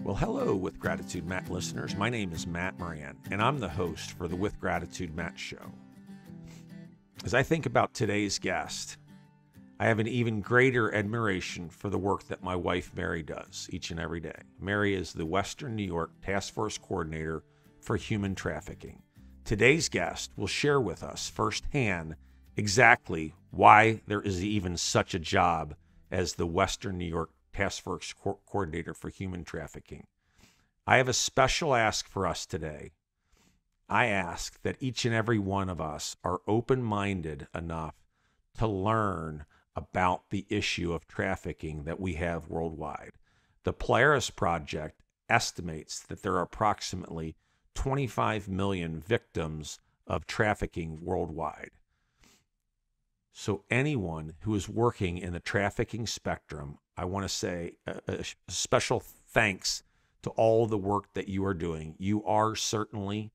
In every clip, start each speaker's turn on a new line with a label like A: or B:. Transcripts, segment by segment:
A: Well, hello, With Gratitude Matt listeners. My name is Matt Moran, and I'm the host for the With Gratitude Matt show. As I think about today's guest, I have an even greater admiration for the work that my wife, Mary, does each and every day. Mary is the Western New York Task Force Coordinator for Human Trafficking. Today's guest will share with us firsthand exactly why there is even such a job as the Western New York Task Force Coordinator for Human Trafficking. I have a special ask for us today. I ask that each and every one of us are open-minded enough to learn about the issue of trafficking that we have worldwide. The Polaris Project estimates that there are approximately 25 million victims of trafficking worldwide. So anyone who is working in the trafficking spectrum, I want to say a special thanks to all the work that you are doing. You are certainly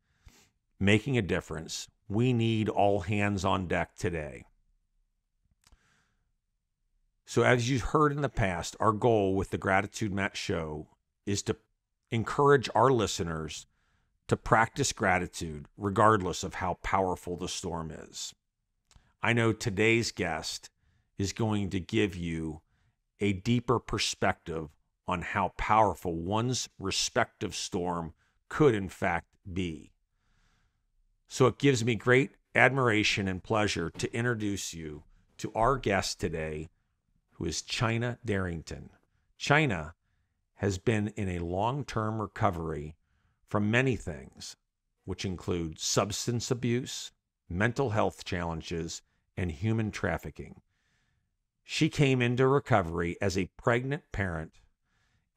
A: making a difference. We need all hands on deck today. So as you've heard in the past, our goal with the Gratitude Matt show is to encourage our listeners to practice gratitude regardless of how powerful the storm is. I know today's guest is going to give you a deeper perspective on how powerful one's respective storm could in fact be. So it gives me great admiration and pleasure to introduce you to our guest today, who is China Darrington. China has been in a long-term recovery from many things, which include substance abuse, mental health challenges, and human trafficking. She came into recovery as a pregnant parent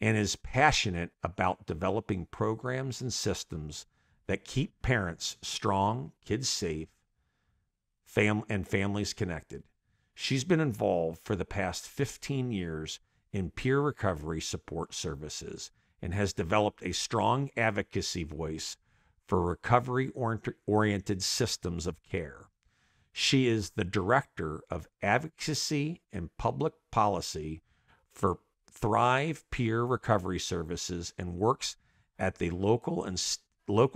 A: and is passionate about developing programs and systems that keep parents strong, kids safe, and families connected. She's been involved for the past 15 years in peer recovery support services and has developed a strong advocacy voice for recovery-oriented systems of care. She is the Director of Advocacy and Public Policy for Thrive Peer Recovery Services and works at the local,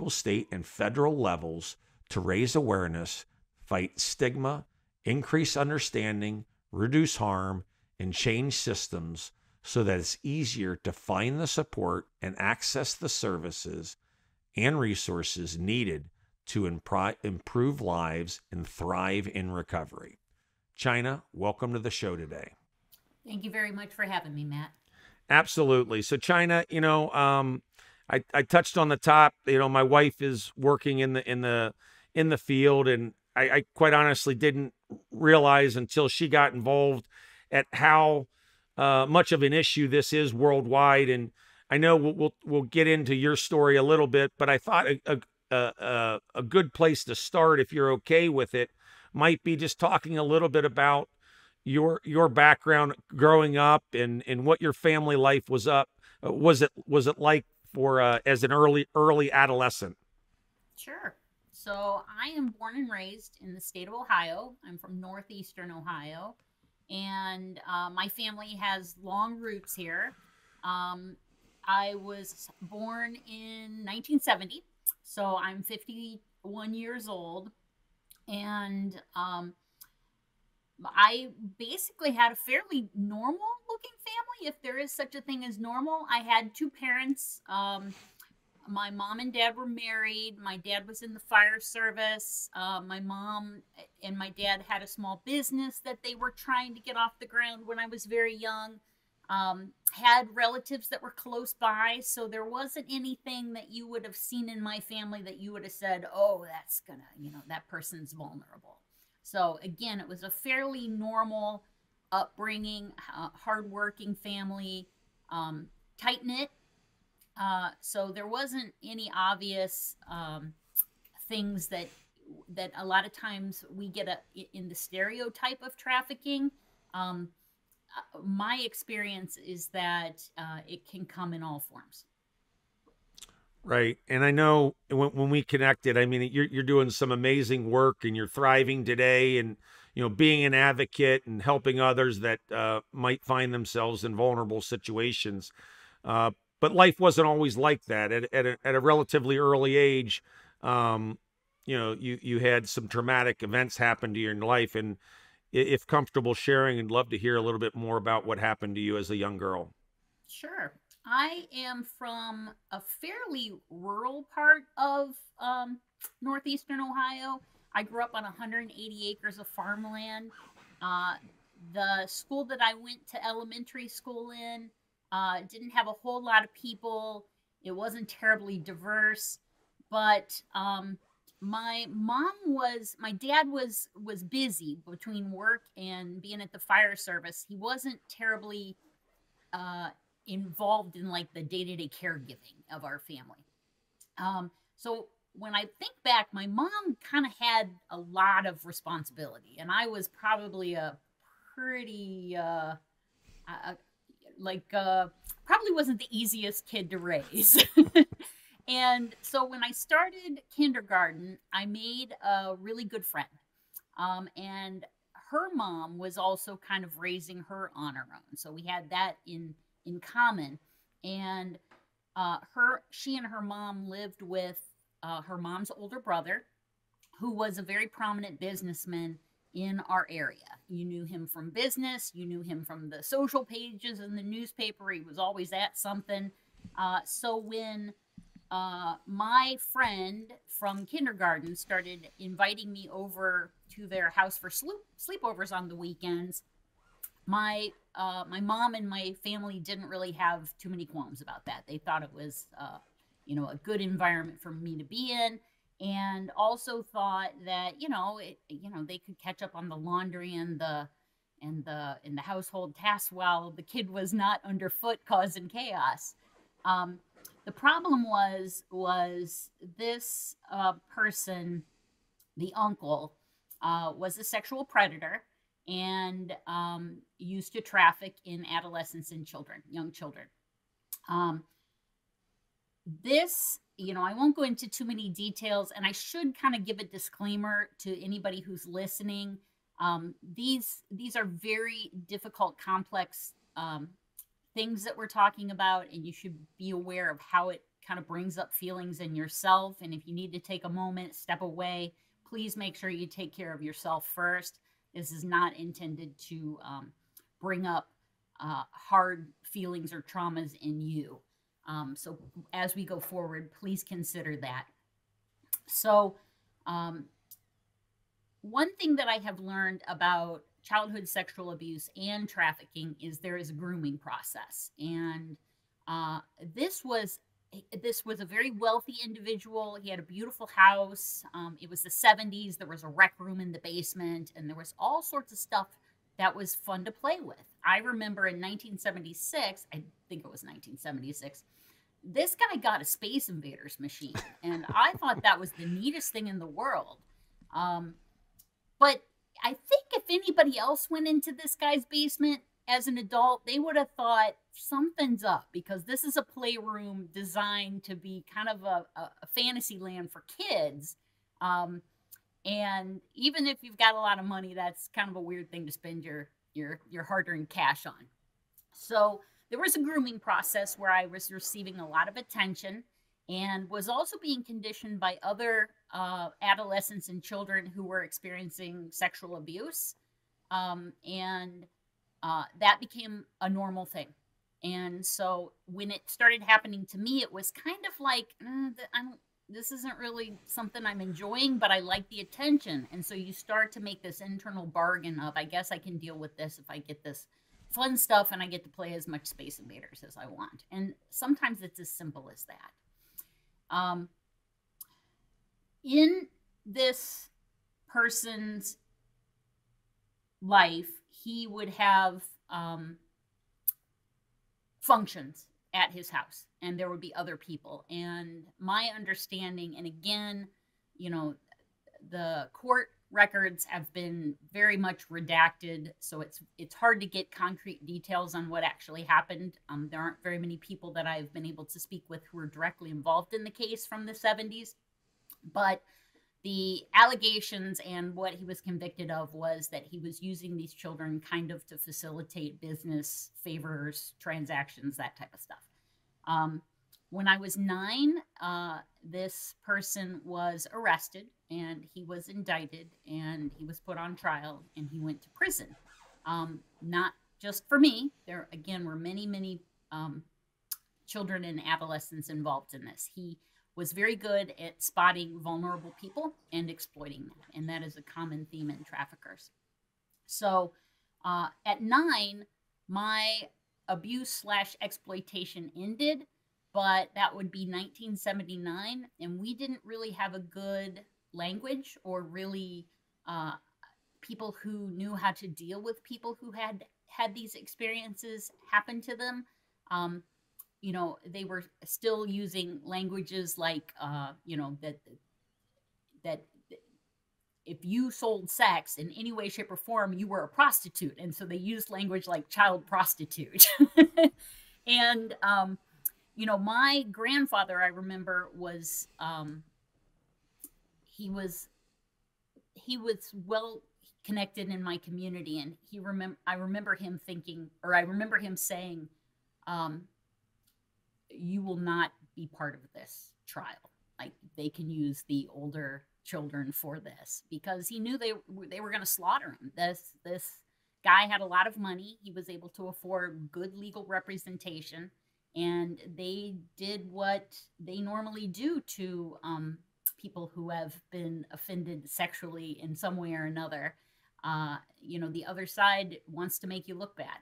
A: state, and federal levels to raise awareness, fight stigma, increase understanding, reduce harm, and change systems so that it's easier to find the support and access the services and resources needed to improve lives and thrive in recovery. China, welcome to the show today.
B: Thank you very much for having me, Matt.
A: Absolutely. So China, I touched on the top. My wife is working in the field, and I quite honestly didn't realize until she got involved at how much of an issue this is worldwide. And I know we'll get into your story a little bit, but I thought a good place to start, if you're okay with it, might be just talking a little bit about your background growing up and what your family life was it like for as an early adolescent.
B: Sure. So I am born and raised in the state of Ohio. I'm from northeastern Ohio, and my family has long roots here. I was born in 1970. So I'm 51 years old, and I basically had a fairly normal looking family, if there is such a thing as normal. I had two parents. My mom and dad were married. My dad was in the fire service. My mom and my dad had a small business that they were trying to get off the ground when I was very young. Had relatives that were close by, so there wasn't anything that you would have seen in my family that you would have said, oh, that's gonna, that person's vulnerable. So again, it was a fairly normal upbringing, hardworking family, tight-knit. So there wasn't any obvious things that a lot of times we get in the stereotype of trafficking. My experience is that it can come in all forms.
A: Right. And I know when we connected, I mean, you're doing some amazing work and you're thriving today and, being an advocate and helping others that might find themselves in vulnerable situations. but life wasn't always like that. At a relatively early age, you had some traumatic events happen to you in life, and if comfortable sharing, I'd love to hear a little bit more about what happened to you as a young girl.
B: Sure. I am from a fairly rural part of northeastern Ohio. I grew up on 180 acres of farmland. Uh, the school that I went to elementary school in didn't have a whole lot of people. It wasn't terribly diverse, but my dad was busy between work and being at the fire service. He wasn't terribly uh, involved in like the day to day caregiving of our family. So when I think back, my mom kind of had a lot of responsibility, and I was probably a pretty uh, like probably wasn't the easiest kid to raise. And so when I started kindergarten, I made a really good friend. And her mom was also kind of raising her on her own. So we had that in common. And she and her mom lived with her mom's older brother, who was a very prominent businessman in our area. You knew him from business, you knew him from the social pages in the newspaper. He was always at something. So when my friend from kindergarten started inviting me over to their house for sleepovers on the weekends, my mom and my family didn't really have too many qualms about that. They thought it was a good environment for me to be in, and also thought that they could catch up on the laundry and the household tasks while the kid was not underfoot causing chaos. The problem was this person, the uncle, was a sexual predator and used to traffic in adolescents and young children. Um, I won't go into too many details, and I should kind of give a disclaimer to anybody who's listening. These are very difficult, complex things that we're talking about, and you should be aware of how it kind of brings up feelings in yourself. And if you need to take a moment, step away, please make sure you take care of yourself first. This is not intended to bring up hard feelings or traumas in you. So as we go forward, please consider that. So one thing that I have learned about childhood sexual abuse and trafficking is there is a grooming process. And this was a very wealthy individual. He had a beautiful house. It was the 70s. There was a rec room in the basement, and there was all sorts of stuff that was fun to play with. I remember in 1976, I think it was 1976, this guy got a Space Invaders machine, and I thought that was the neatest thing in the world. But I think if anybody else went into this guy's basement as an adult, they would have thought something's up, because this is a playroom designed to be kind of a fantasy land for kids. And even if you've got a lot of money, that's kind of a weird thing to spend your hard-earned cash on. So there was a grooming process where I was receiving a lot of attention and was also being conditioned by other adolescents and children who were experiencing sexual abuse. And that became a normal thing. And so when it started happening to me, it was kind of like, this isn't really something I'm enjoying, but I like the attention. And so you start to make this internal bargain of, I guess I can deal with this if I get this fun stuff and I get to play as much Space Invaders as I want. And sometimes it's as simple as that. In this person's life, he would have functions at his house, and there would be other people. And my understanding, and again, the court records have been very much redacted, so it's hard to get concrete details on what actually happened. There aren't very many people that I've been able to speak with who are directly involved in the case from the 70s, but the allegations and what he was convicted of was that he was using these children kind of to facilitate business favors, transactions, that type of stuff. Um, when I was 9, this person was arrested and he was indicted and he was put on trial and he went to prison. Not just for me. There again were many, many um, children and adolescents involved in this. He was very good at spotting vulnerable people and exploiting them, and that is a common theme in traffickers. So at 9, my abuse slash exploitation ended, but that would be 1979, and we didn't really have a good language or really uh, people who knew how to deal with people who had these experiences happen to them. Um, they were still using languages like, that if you sold sex in any way, shape, or form, you were a prostitute. And so they used language like child prostitute. And, my grandfather, I remember, he was, he was well connected in my community. And I remember him thinking, or I remember him saying, um, you will not be part of this trial. Like, they can use the older children for this, because he knew they were going to slaughter him. This guy had a lot of money. He was able to afford good legal representation, and they did what they normally do to people who have been offended sexually in some way or another. The other side wants to make you look bad.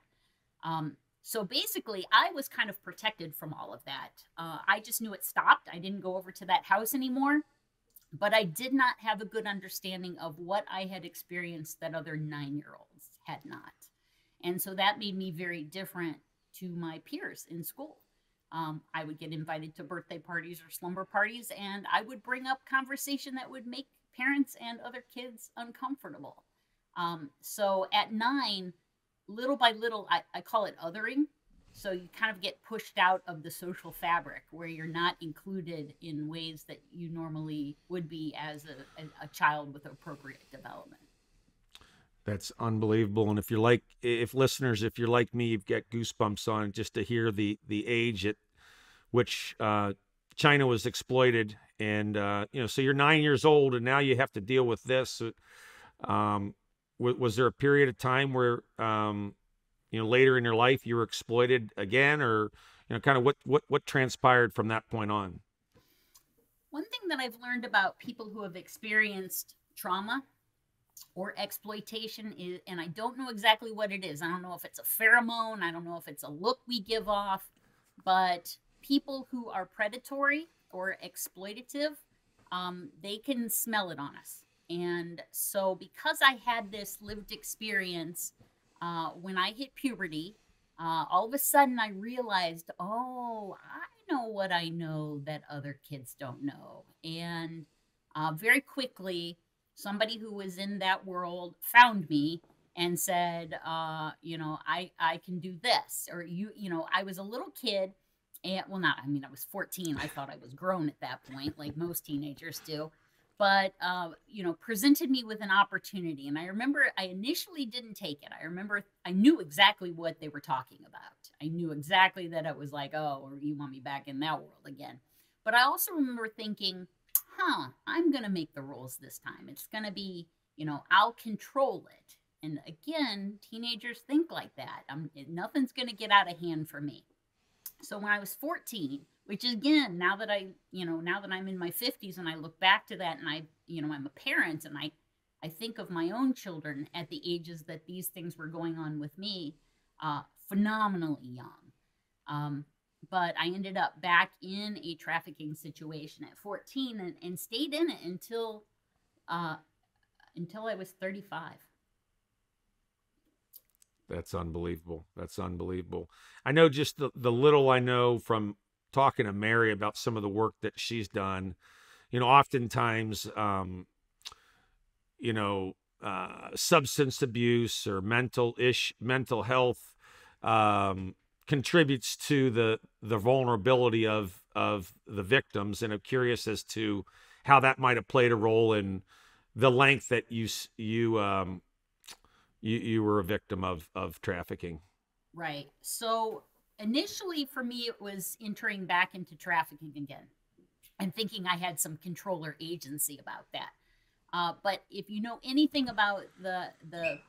B: So basically, I was kind of protected from all of that. I just knew it stopped. I didn't go over to that house anymore, but I did not have a good understanding of what I had experienced that other 9-year-olds had not. And so that made me very different to my peers in school. I would get invited to birthday parties or slumber parties, and I would bring up conversation that would make parents and other kids uncomfortable. So at 9, little by little, I call it othering. So you kind of get pushed out of the social fabric where you're not included in ways that you normally would be as a child with appropriate development.
A: That's unbelievable. And if you're like me, you've got goosebumps on just to hear the age at which China was exploited. And, so you're 9 years old and now you have to deal with this. Was there a period of time where, later in your life you were exploited again, or, kind of what transpired from that point on?
B: One thing that I've learned about people who have experienced trauma or exploitation is, and I don't know exactly what it is. I don't know if it's a pheromone. I don't know if it's a look we give off, but people who are predatory or exploitative, they can smell it on us. And so, because I had this lived experience, when I hit puberty, all of a sudden I realized, oh, I know what I know that other kids don't know. And very quickly, somebody who was in that world found me and said, I can do this. Or, I was a little kid. And, well, not, I mean, I was 14. I thought I was grown at that point, like most teenagers do. But, presented me with an opportunity. And I remember I initially didn't take it. I remember I knew exactly what they were talking about. I knew exactly that it was like, oh, or you want me back in that world again. But I also remember thinking, I'm going to make the rules this time. It's going to be, I'll control it. And again, teenagers think like that. Nothing's going to get out of hand for me. So when I was 14, which is, again, now that I'm in my 50s and I look back to that, and I'm a parent, and I think of my own children at the ages that these things were going on with me, phenomenally young. But I ended up back in a trafficking situation at 14 and stayed in it until I was 35.
A: That's unbelievable. That's unbelievable. I know just the little I know from talking to Mary about some of the work that she's done. Oftentimes, substance abuse or mental health contributes to the vulnerability of the victims. And I'm curious as to how that might have played a role in the length that you were a victim of trafficking.
B: Right. So initially for me, it was entering back into trafficking again and thinking I had some control or agency about that. But if you know anything about the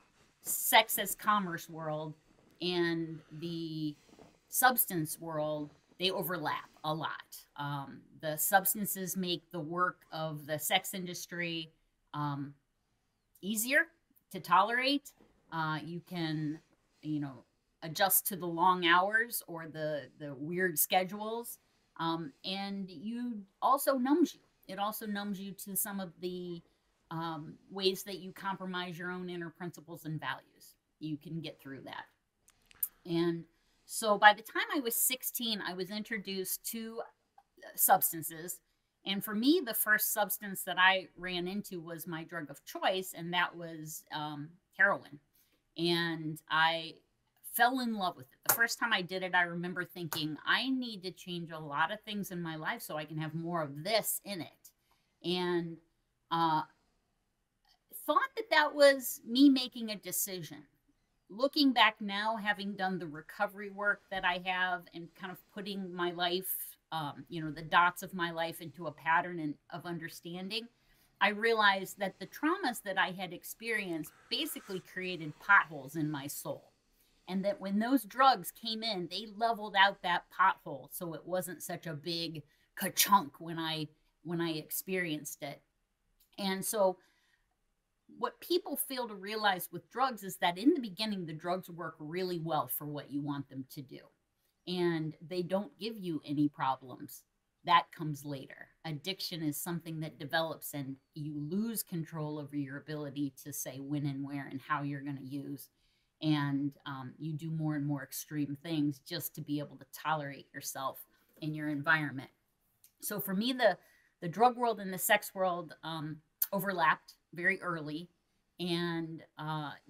B: sex as commerce world and the substance world, they overlap a lot. The substances make the work of the sex industry um, easier to tolerate. You can, you know, adjust to the long hours or the weird schedules, and you also numbs you. It also numbs you to some of the ways that you compromise your own inner principles and values. You can get through that. And so by the time I was 16, I was introduced to substances. And for me, the first substance that I ran into was my drug of choice, and that was heroin. And I fell in love with it. The first time I did it, I remember thinking, I need to change a lot of things in my life so I can have more of this in it. And uh, thought that that was me making a decision. Looking back now, having done the recovery work that I have and kind of putting my life, the dots of my life into a pattern of understanding, I realized that the traumas that I had experienced basically created potholes in my soul. And that when those drugs came in, they leveled out that pothole so it wasn't such a big ka-chunk when I experienced it. And so what people fail to realize with drugs is that in the beginning, the drugs work really well for what you want them to do. And they don't give you any problems. That comes later. Addiction is something that develops, and you lose control over your ability to say when and where and how you're going to use. And you do more and more extreme things just to be able to tolerate yourself in your environment. So for me, the drug world and the sex world overlapped very early, and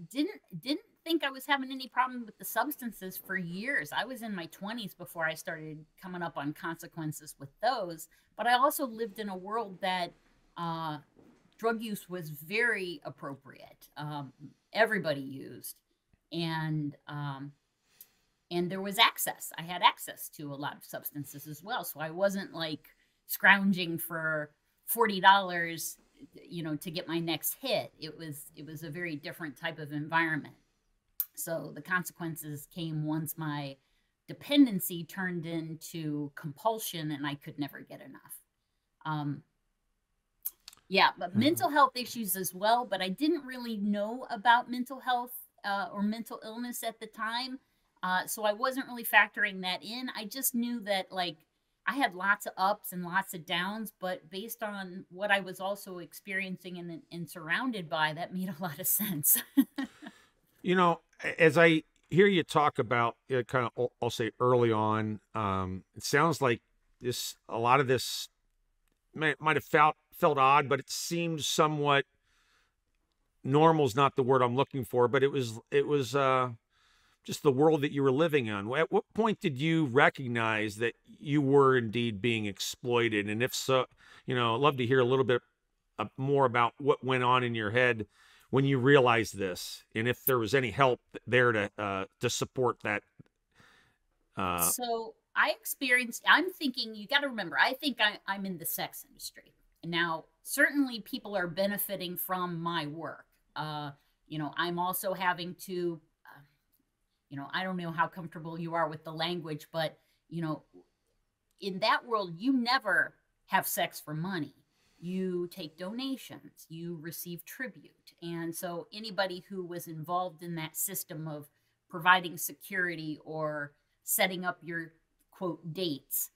B: didn't think I was having any problem with the substances for years. I was in my 20s before I started coming up on consequences with those. But I also lived in a world that drug use was very appropriate. Everybody used, and there was access. I had access to a lot of substances as well, so I wasn't like scrounging for $40, to get my next hit. It was a very different type of environment. So the consequences came once my dependency turned into compulsion and I could never get enough. Um, yeah, but mental health issues as well. But I didn't really know about mental health or mental illness at the time. So I wasn't really factoring that in. I just knew that, like, I had lots of ups and lots of downs, but based on what I was also experiencing and surrounded by, that made a lot of sense.
A: As I hear you talk about it, kind of, I'll say early on, it sounds like a lot of this might have felt odd, but it seemed somewhat normal is not the word I'm looking for, but it was just the world that you were living in. At what point did you recognize that you were indeed being exploited? And if so, I'd love to hear a little bit more about what went on in your head when you realized this, and if there was any help there to support that.
B: So I'm thinking, you got to remember, I think I'm in the sex industry. Now, certainly people are benefiting from my work. I'm also having to, I don't know how comfortable you are with the language, but, in that world, you never have sex for money. You take donations, you receive tribute. And so anybody who was involved in that system of providing security or setting up your quote dates,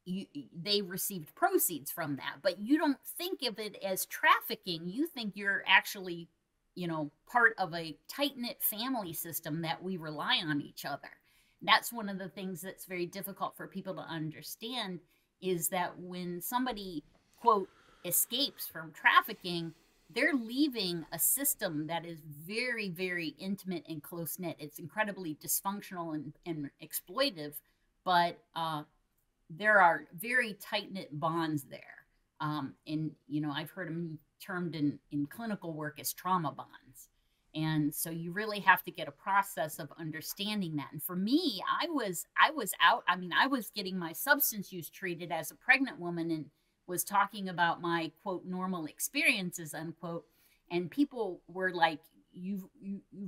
B: they received proceeds from that. But you don't think of it as trafficking. You think you're actually, part of a tight-knit family system that we rely on each other. That's one of the things that's very difficult for people to understand, is that when somebody, quote, escapes from trafficking, they're leaving a system that is very, very intimate and close-knit. It's incredibly dysfunctional and exploitive, but there are very tight-knit bonds there. And, I've heard them termed in clinical work as trauma bonds. And so you really have to get a process of understanding that. And for me, I was out. I mean, I was getting my substance use treated as a pregnant woman and was talking about my quote normal experiences unquote. And people were like, you've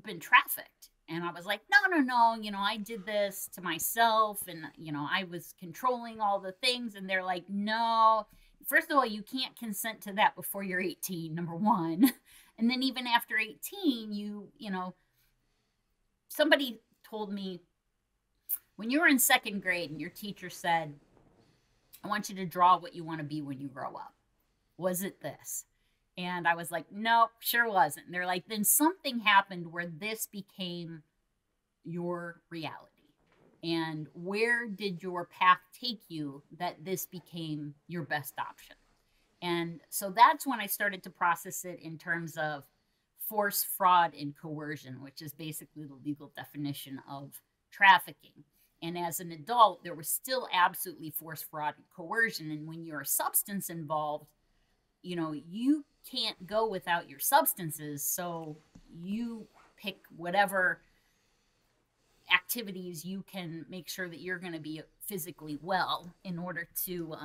B: been trafficked. And I was like, no, no, no, I did this to myself, and I was controlling all the things. And they're like, no, first of all, you can't consent to that before you're 18, number one. And then even after 18, somebody told me when you were in second grade and your teacher said, I want you to draw what you want to be when you grow up. Was it this? And I was like, nope, sure wasn't. And they're like, then something happened where this became your reality. And where did your path take you that this became your best option? And so that's when I started to process it in terms of force, fraud, and coercion, which is basically the legal definition of trafficking. And as an adult, there was still absolutely force, fraud, and coercion. And when you're a substance involved, you can't go without your substances. So you pick whatever activities you can make sure that you're going to be physically well in order to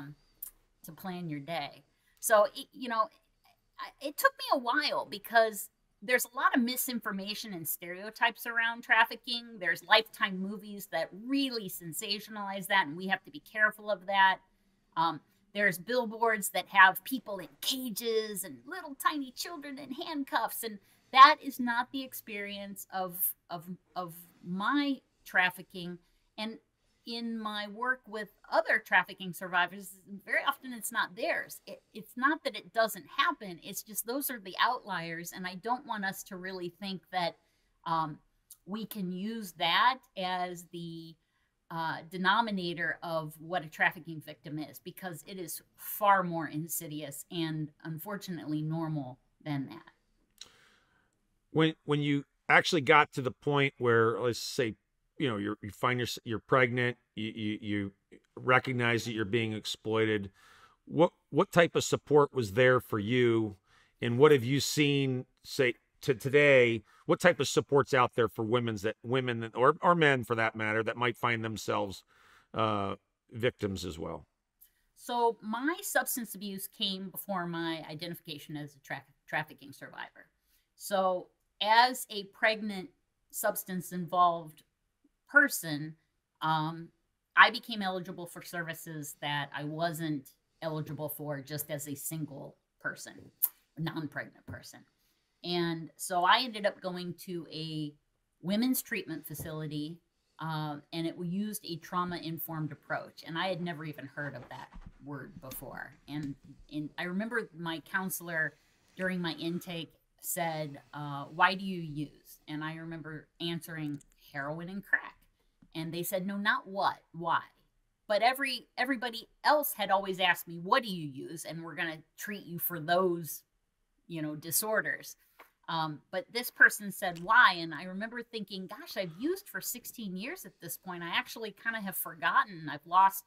B: plan your day. So it took me a while because there's a lot of misinformation and stereotypes around trafficking. There's Lifetime movies that really sensationalize that, and we have to be careful of that. There's billboards that have people in cages and little tiny children in handcuffs, and that is not the experience of my trafficking. And in my work with other trafficking survivors, very often it's not theirs. It's not that it doesn't happen. It's just those are the outliers. And I don't want us to really think that we can use that as the denominator of what a trafficking victim is, because it is far more insidious and unfortunately normal than that.
A: When you actually got to the point where, let's say, you find you're pregnant, you recognize that you're being exploited. What type of support was there for you, and what have you seen, say, to today? What type of support's out there for women or men for that matter that might find themselves victims as well?
B: So my substance abuse came before my identification as a trafficking survivor. So as a pregnant substance involved person, I became eligible for services that I wasn't eligible for just as a single person, non-pregnant person. And so I ended up going to a women's treatment facility, and it used a trauma-informed approach. And I had never even heard of that word before. And I remember my counselor during my intake said, why do you use? And I remember answering heroin and crack. And they said, no, not what, why. But everybody else had always asked me, what do you use? And we're going to treat you for those, disorders. But this person said, why? And I remember thinking, gosh, I've used for 16 years at this point. I actually kind of have forgotten. I've lost,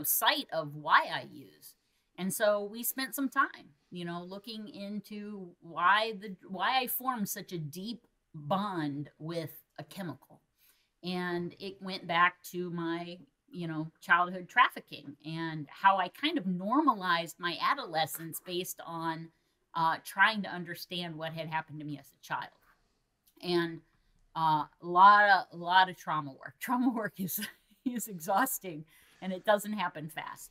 B: sight of why I use. And so we spent some time, looking into why I formed such a deep bond with a chemical. And it went back to my, childhood trafficking and how I kind of normalized my adolescence based on trying to understand what had happened to me as a child. And a lot of trauma work. Trauma work is exhausting, and it doesn't happen fast.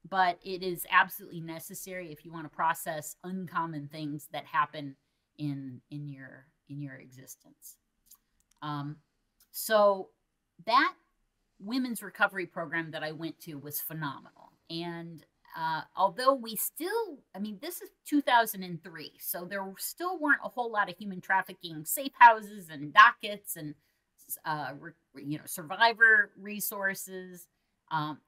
B: But it is absolutely necessary if you want to process uncommon things that happen in your existence. So that women's recovery program that I went to was phenomenal. And although this is 2003, so there still weren't a whole lot of human trafficking safe houses and dockets and, survivor resources.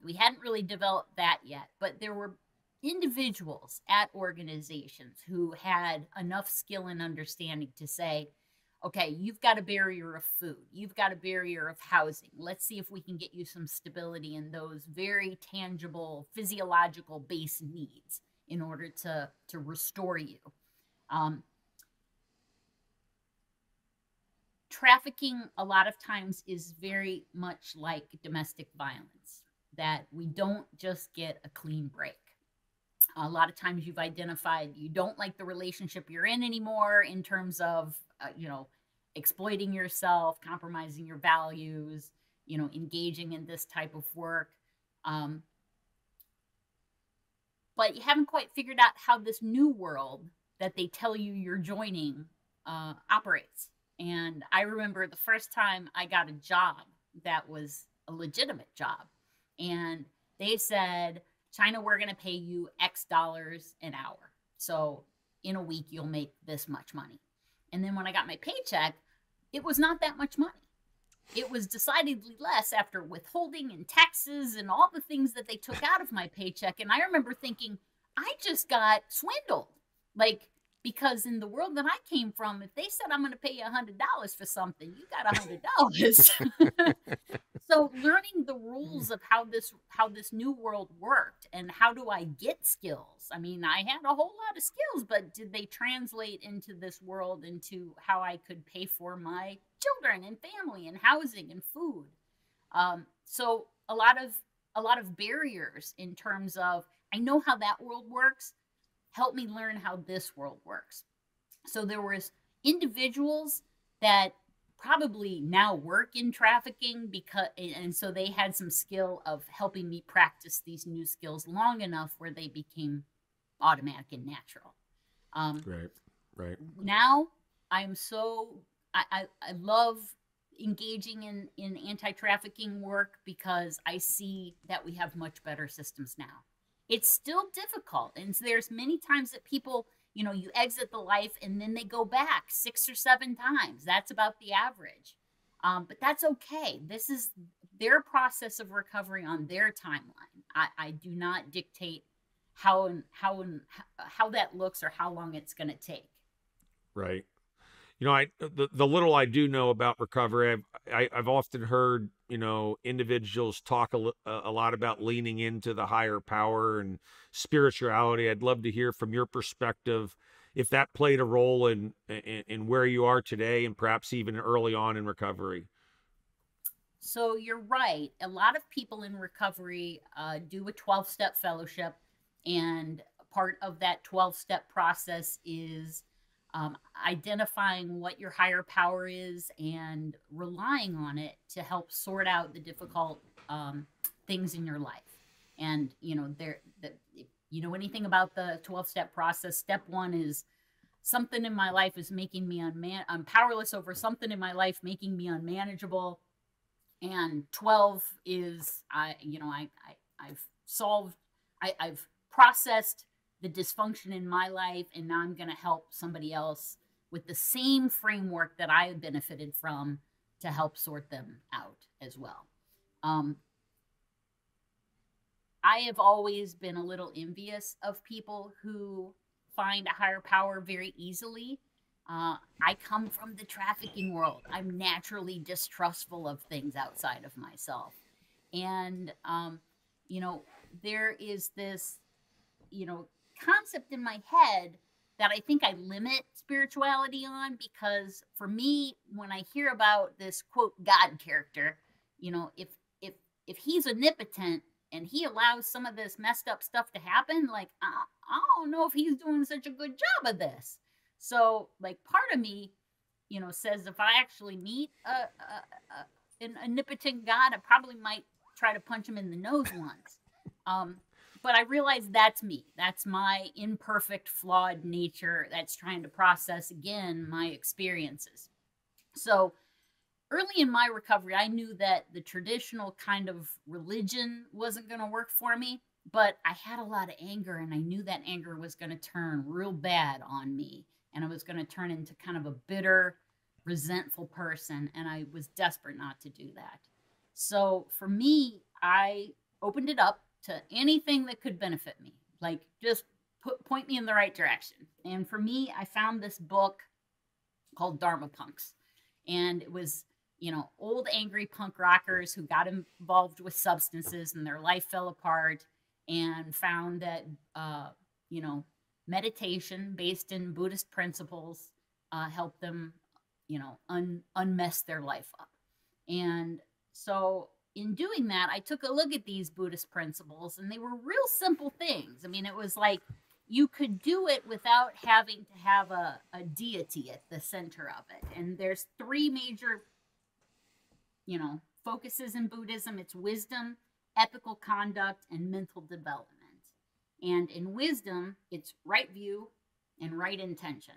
B: We hadn't really developed that yet, but there were individuals at organizations who had enough skill and understanding to say, okay, you've got a barrier of food. You've got a barrier of housing. Let's see if we can get you some stability in those very tangible physiological base needs in order to restore you. trafficking a lot of times is very much like domestic violence, that we don't just get a clean break. A lot of times you've identified you don't like the relationship you're in anymore in terms of, exploiting yourself, compromising your values, engaging in this type of work. Um, but you haven't quite figured out how this new world that they tell you you're joining operates. And I remember the first time I got a job that was a legitimate job. And they said, China, we're going to pay you X dollars an hour. So in a week, you'll make this much money. And then when I got my paycheck, it was not that much money. It was decidedly less after withholding and taxes and all the things that they took out of my paycheck. And I remember thinking, I just got swindled. Like, because in the world that I came from, if they said I'm going to pay you $100 for something, you got $100. So learning the rules of how this new world worked and how do I get skills? I mean, I had a whole lot of skills, but did they translate into this world, into how I could pay for my children and family and housing and food? So a lot of barriers in terms of, I know how that world works. Help me learn how this world works. So there was individuals that probably now work in trafficking, and so they had some skill of helping me practice these new skills long enough where they became automatic and natural.
A: Right.
B: Now I love engaging in anti-trafficking work because I see that we have much better systems now. It's still difficult, and so there's many times that people, you exit the life and then they go back 6 or 7 times. That's about the average. But that's okay. This is their process of recovery on their timeline. I do not dictate how that looks or how long it's going to take.
A: Right. The little I do know about recovery, I've often heard, individuals talk a lot about leaning into the higher power and spirituality. I'd love to hear from your perspective if that played a role in where you are today and perhaps even early on in recovery.
B: So you're right. A lot of people in recovery do a 12-step fellowship, and part of that 12-step process is identifying what your higher power is and relying on it to help sort out the difficult things in your life. And if you know anything about the 12-step process, step 1 is something in my life is making me I'm powerless over something in my life, making me unmanageable. And 12 is I've processed the dysfunction in my life, and now I'm going to help somebody else with the same framework that I have benefited from to help sort them out as well. I have always been a little envious of people who find a higher power very easily. I come from the trafficking world. I'm naturally distrustful of things outside of myself. And, there is this, concept in my head that I think I limit spirituality on, because for me, when I hear about this quote God character, if he's omnipotent and he allows some of this messed up stuff to happen, like I don't know if he's doing such a good job of this. So like part of me, says if I actually meet an omnipotent God, I probably might try to punch him in the nose once. But I realize that's me. That's my imperfect, flawed nature that's trying to process, again, my experiences. So early in my recovery, I knew that the traditional kind of religion wasn't going to work for me, but I had a lot of anger, and I knew that anger was going to turn real bad on me, and I was going to turn into kind of a bitter, resentful person, and I was desperate not to do that. So for me, I opened it up to anything that could benefit me, like just point me in the right direction. And for me, I found this book called Dharma Punks, and it was old angry punk rockers who got involved with substances and their life fell apart, and found that meditation based in Buddhist principles helped them unmess their life up. And so in doing that, I took a look at these Buddhist principles, and they were real simple things. I mean, it was like you could do it without having to have a deity at the center of it. And there's three major, focuses in Buddhism. It's wisdom, ethical conduct, and mental development. And in wisdom, it's right view and right intention.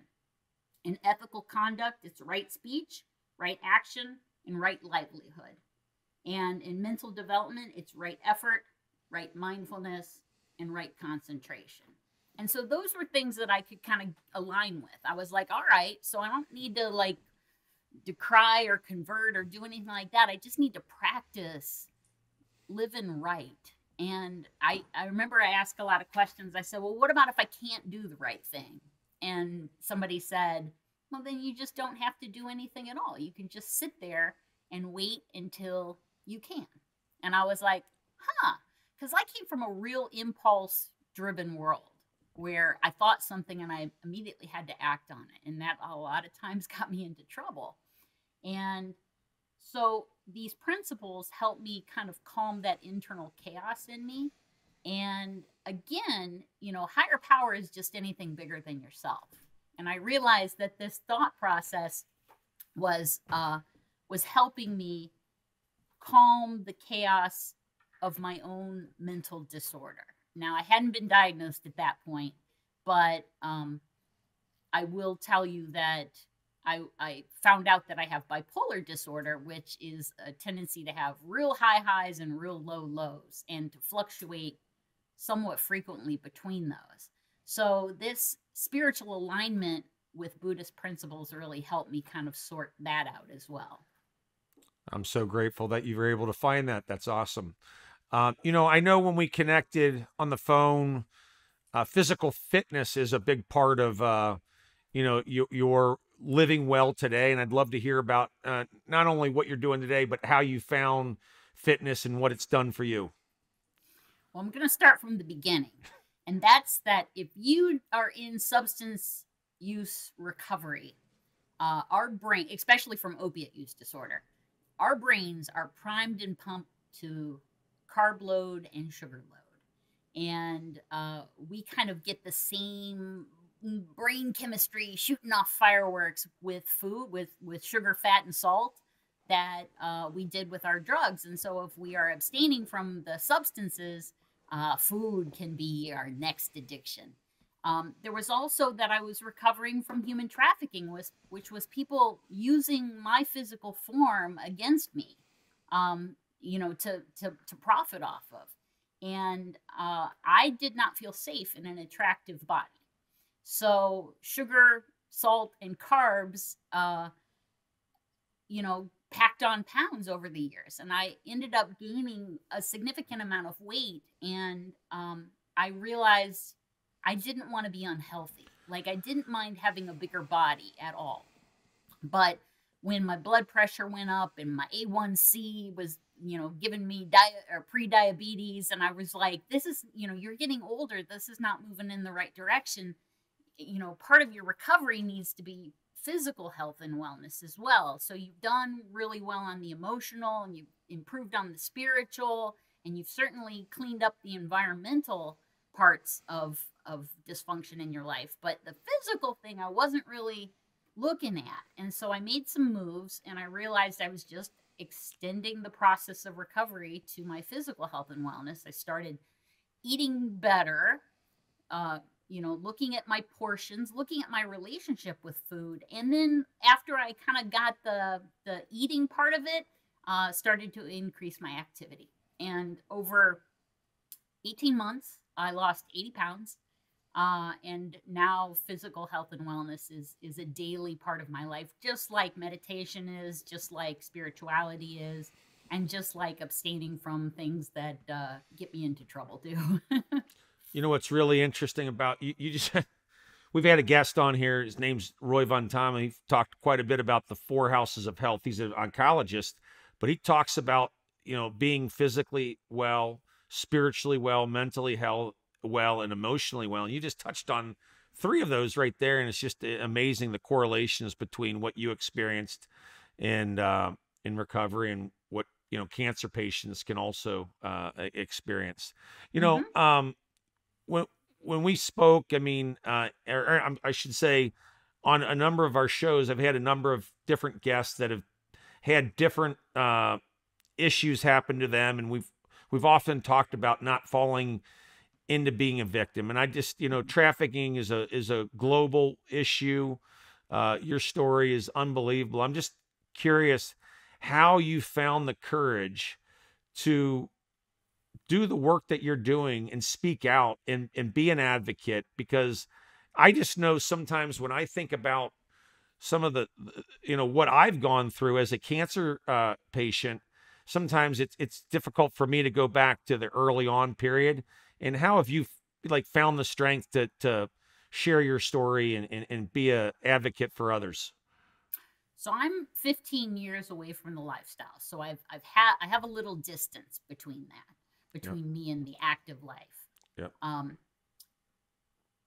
B: In ethical conduct, it's right speech, right action, and right livelihood. And in mental development, it's right effort, right mindfulness, and right concentration. And so those were things that I could kind of align with. I was like, all right, so I don't need to like decry or convert or do anything like that. I just need to practice living right. And I remember I asked a lot of questions. I said, well, what about if I can't do the right thing? And somebody said, well, then you just don't have to do anything at all. You can just sit there and wait until you can. And I was like, because I came from a real impulse driven world where I thought something and I immediately had to act on it. And that a lot of times got me into trouble. And so these principles help me kind of calm that internal chaos in me. And again, higher power is just anything bigger than yourself. And I realized that this thought process was helping me calm the chaos of my own mental disorder. Now, I hadn't been diagnosed at that point, but I will tell you that I found out that I have bipolar disorder, which is a tendency to have real high highs and real low lows, and to fluctuate somewhat frequently between those. So this spiritual alignment with Buddhist principles really helped me kind of sort that out as well.
A: I'm so grateful that you were able to find that. That's awesome. I know when we connected on the phone, physical fitness is a big part of, your living well today. And I'd love to hear about not only what you're doing today, but how you found fitness and what it's done for you.
B: Well, I'm going to start from the beginning. And that's that if you are in substance use recovery, our brain, especially from opiate use disorder, our brains are primed and pumped to carb load and sugar load. And we kind of get the same brain chemistry shooting off fireworks with food, with sugar, fat, and salt that we did with our drugs. And so if we are abstaining from the substances, food can be our next addiction. There was also that I was recovering from human trafficking, which was people using my physical form against me, to profit off of. And I did not feel safe in an attractive body. So sugar, salt, and carbs, packed on pounds over the years. And I ended up gaining a significant amount of weight. And I realized I didn't want to be unhealthy. Like, I didn't mind having a bigger body at all. But when my blood pressure went up and my A1C was, giving me pre-diabetes, and I was like, this is, you're getting older. This is not moving in the right direction. Part of your recovery needs to be physical health and wellness as well. So you've done really well on the emotional, and you've improved on the spiritual, and you've certainly cleaned up the environmental parts of dysfunction in your life. But the physical thing I wasn't really looking at. And so I made some moves, and I realized I was just extending the process of recovery to my physical health and wellness. I started eating better, looking at my portions, looking at my relationship with food. And then after I kind of got the eating part of it, started to increase my activity. And over 18 months, I lost 80 pounds. And now physical health and wellness is a daily part of my life, just like meditation is, just like spirituality is, and just like abstaining from things that get me into trouble too.
A: What's really interesting about you just we've had a guest on here. His name's Roy Von Tom. He talked quite a bit about the 4 houses of health. He's an oncologist, but he talks about, being physically well, spiritually well, mentally well, and emotionally well. And you just touched on three of those right there, and it's just amazing the correlations between what you experienced and in recovery and what cancer patients can also experience.
B: Mm-hmm.
A: When when we spoke, I mean, I should say, on a number of our shows, I've had a number of different guests that have had different issues happen to them, and we've often talked about not falling into being a victim. And I just, trafficking is a global issue. Your story is unbelievable. I'm just curious how you found the courage to do the work that you're doing and speak out and be an advocate, because I just know sometimes when I think about some of the what I've gone through as a cancer patient, sometimes it's difficult for me to go back to the early on period. And how have you found the strength to share your story and be a advocate for others?
B: So I'm 15 years away from the lifestyle. So I have a little distance between that,
A: Yep.
B: between me and the active life.
A: Yep.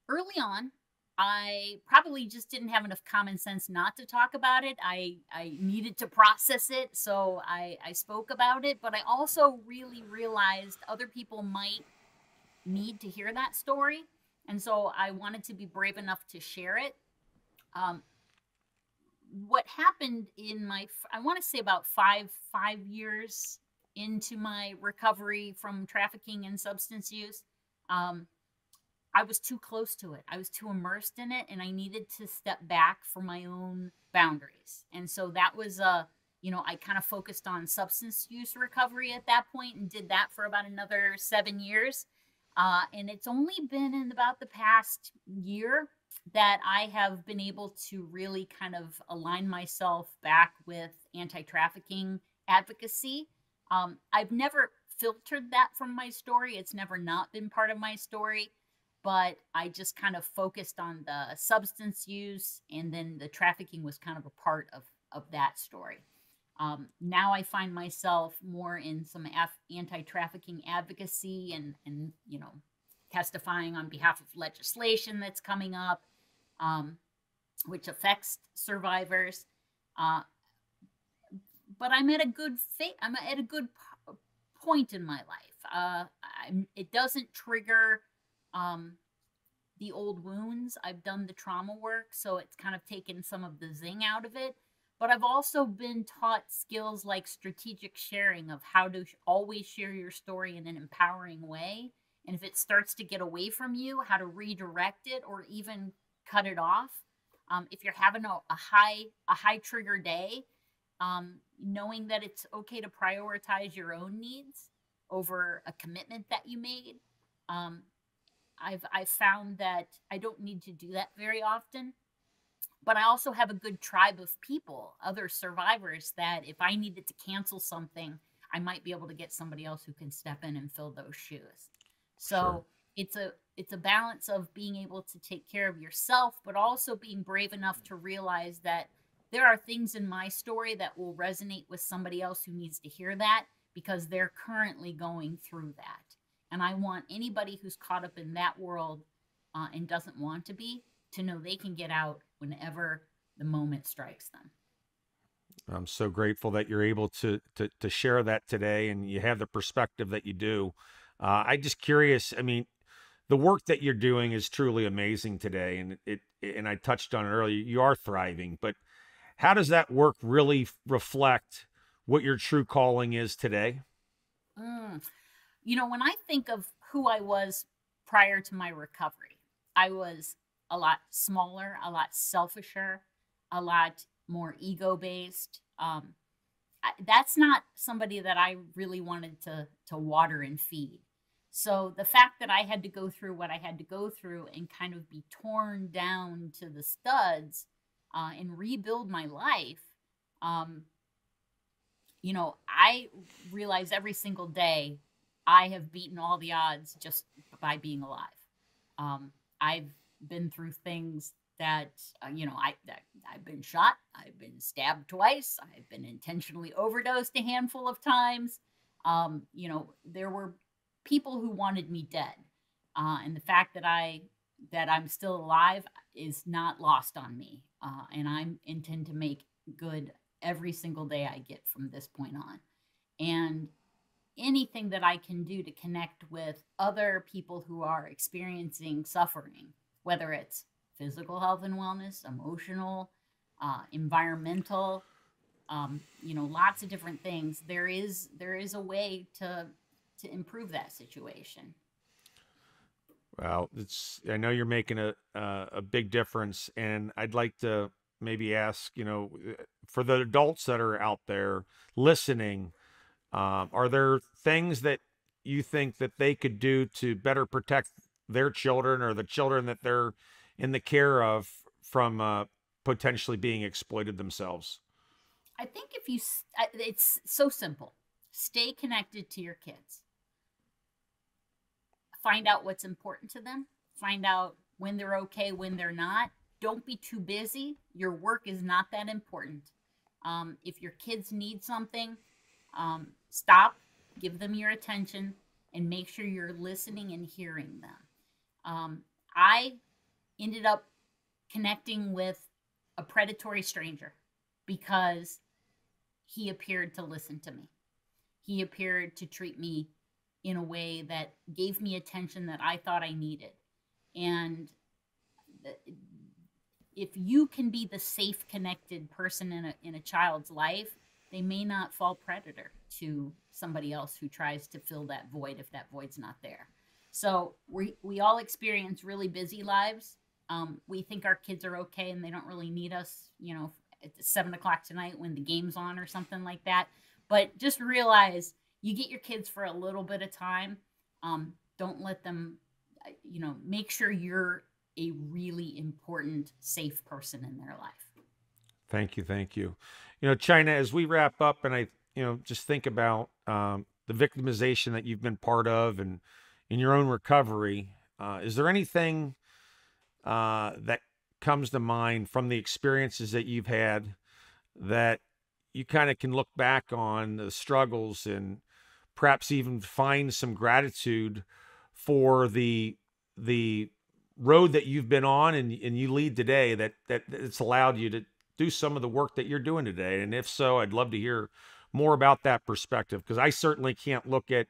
B: Early on, I probably just didn't have enough common sense not to talk about it. I needed to process it, so I spoke about it. But I also really realized other people might need to hear that story, and so I wanted to be brave enough to share it. Um, what happened in my, I want to say about 5 years into my recovery from trafficking and substance use, um, I was too close to it. I was too immersed in it, and I needed to step back for my own boundaries. And so that was I kind of focused on substance use recovery at that point and did that for about another 7 years. And it's only been in about the past year that I have been able to really kind of align myself back with anti-trafficking advocacy. I've never filtered that from my story. It's never not been part of my story, but I just kind of focused on the substance use, and then the trafficking was kind of a part of that story. Now I find myself more in some anti-trafficking advocacy and testifying on behalf of legislation that's coming up, which affects survivors. Uh, but I'm at a good I'm at a good point in my life. It doesn't trigger the old wounds. I've done the trauma work, so it's kind of taken some of the zing out of it. But I've also been taught skills like strategic sharing, of how to always share your story in an empowering way. And if it starts to get away from you, how to redirect it or even cut it off. If you're having a high trigger day, knowing that it's okay to prioritize your own needs over a commitment that you made. I've found that I don't need to do that very often, but I also have a good tribe of people, other survivors, that if I needed to cancel something, I might be able to get somebody else who can step in and fill those shoes. So sure. It's a balance of being able to take care of yourself, but also being brave enough to realize that there are things in my story that will resonate with somebody else who needs to hear that, because they're currently going through that. And I want anybody who's caught up in that world and doesn't want to be, to know they can get out whenever the moment strikes them.
A: I'm so grateful that you're able to share that today, and you have the perspective that you do. I just curious. I mean, the work that you're doing is truly amazing today, and I touched on it earlier. You are thriving, but how does that work really reflect what your true calling is today?
B: When I think of who I was prior to my recovery, I was a lot smaller, a lot selfisher, a lot more ego based. That's not somebody that I really wanted to water and feed. So the fact that I had to go through what I had to go through and kind of be torn down to the studs and rebuild my life, I realize every single day I have beaten all the odds just by being alive. I've been through things that, I've been shot, I've been stabbed twice, I've been intentionally overdosed a handful of times. There were people who wanted me dead. And the fact that I that I'm still alive is not lost on me. And I intend to make good every single day I get from this point on. And anything that I can do to connect with other people who are experiencing suffering, whether it's physical health and wellness, emotional, environmental, lots of different things. There is a way to improve that situation.
A: Well, I know you're making a big difference, and I'd like to maybe ask, for the adults that are out there listening, are there things that you think that they could do to better protect their children or the children that they're in the care of from potentially being exploited themselves?
B: I think it's so simple. Stay connected to your kids. Find out what's important to them. Find out when they're okay, when they're not. Don't be too busy. Your work is not that important. If your kids need something, stop, give them your attention, and make sure you're listening and hearing them. I ended up connecting with a predatory stranger because he appeared to listen to me. He appeared to treat me in a way that gave me attention that I thought I needed. And if you can be the safe, connected person in a child's life, they may not fall predator to somebody else who tries to fill that void if that void's not there. So we all experience really busy lives. We think our kids are okay and they don't really need us, at 7 o'clock tonight when the game's on or something like that. But just realize you get your kids for a little bit of time. Don't let them, make sure you're a really important, safe person in their life.
A: Thank you. Thank you. China, as we wrap up and I, just think about the victimization that you've been part of and in your own recovery, is there anything that comes to mind from the experiences that you've had that you kind of can look back on the struggles and perhaps even find some gratitude for the road that you've been on and you lead today that it's allowed you to do some of the work that you're doing today? And if so, I'd love to hear more about that perspective, because I certainly can't look at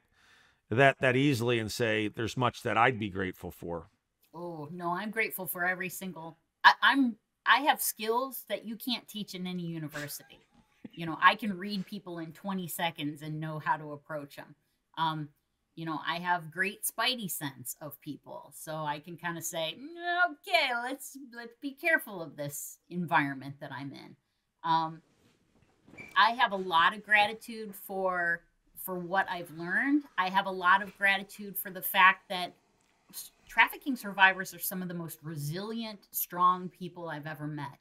A: that easily and say there's much that I'd be grateful for.
B: Oh no, I'm grateful for every single. I have skills that you can't teach in any university. I can read people in 20 seconds and know how to approach them. I have great spidey sense of people, so I can kind of say, okay, let's be careful of this environment that I'm in. I have a lot of gratitude for what I've learned. I have a lot of gratitude for the fact that trafficking survivors are some of the most resilient, strong people I've ever met.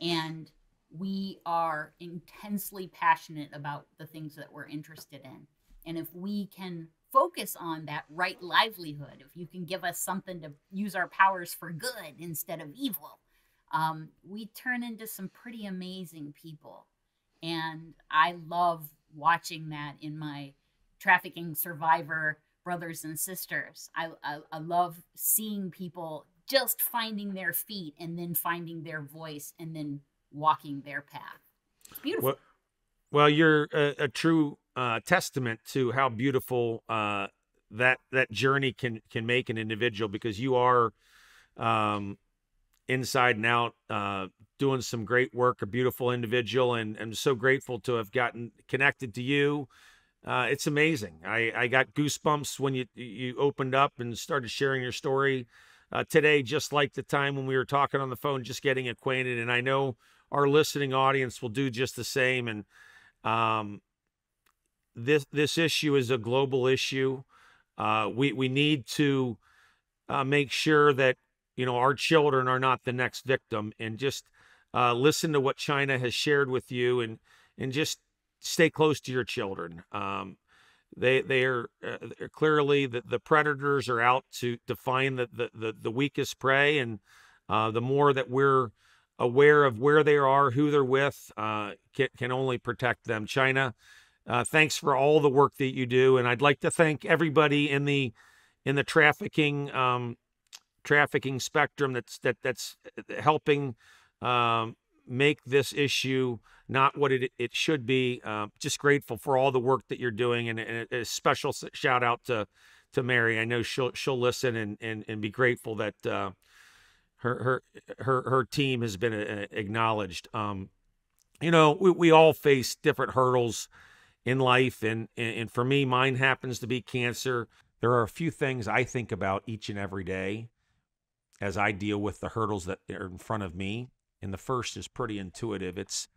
B: And we are intensely passionate about the things that we're interested in. And if we can focus on that right livelihood, if you can give us something to use our powers for good instead of evil, we turn into some pretty amazing people. And I love watching that in my trafficking survivor brothers and sisters. I love seeing people just finding their feet and then finding their voice and then walking their path. It's beautiful.
A: Well, you're a true testament to how beautiful that journey can make an individual, because you are inside and out doing some great work, a beautiful individual, and I'm so grateful to have gotten connected to you. It's amazing. I got goosebumps when you opened up and started sharing your story today, just like the time when we were talking on the phone, just getting acquainted. And I know our listening audience will do just the same. And this issue is a global issue. We need to make sure that our children are not the next victim, and just listen to what China has shared with you, and just stay close to your children. They are clearly the predators are out to find the weakest prey, and the more that we're aware of where they are, who they're with, can only protect them. China, thanks for all the work that you do, and I'd like to thank everybody in the trafficking trafficking spectrum that's helping make this issue not what it should be. Just grateful for all the work that you're doing, and a special shout out to Mary. I know she'll listen and be grateful that her team has been acknowledged. We all face different hurdles in life, and for me, mine happens to be cancer. There are a few things I think about each and every day as I deal with the hurdles that are in front of me. And the first is pretty intuitive. It's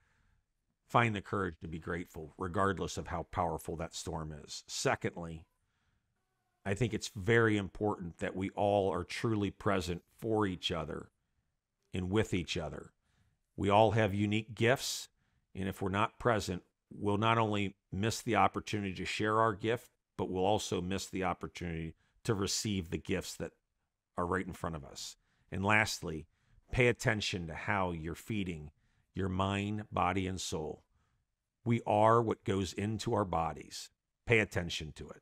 A: find the courage to be grateful, regardless of how powerful that storm is. Secondly, I think it's very important that we all are truly present for each other and with each other. We all have unique gifts, and if we're not present, we'll not only miss the opportunity to share our gift, but we'll also miss the opportunity to receive the gifts that are right in front of us. And lastly, pay attention to how you're feeding your mind, body, and soul. We are what goes into our bodies. Pay attention to it.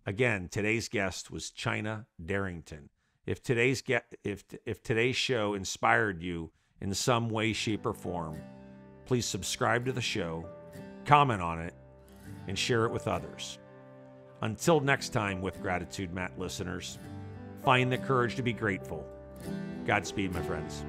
A: Again, today's guest was China Darrington. If today's show inspired you in some way, shape, or form, please subscribe to the show, comment on it, and share it with others. Until next time, with gratitude, Matt listeners, find the courage to be grateful. Godspeed, my friends.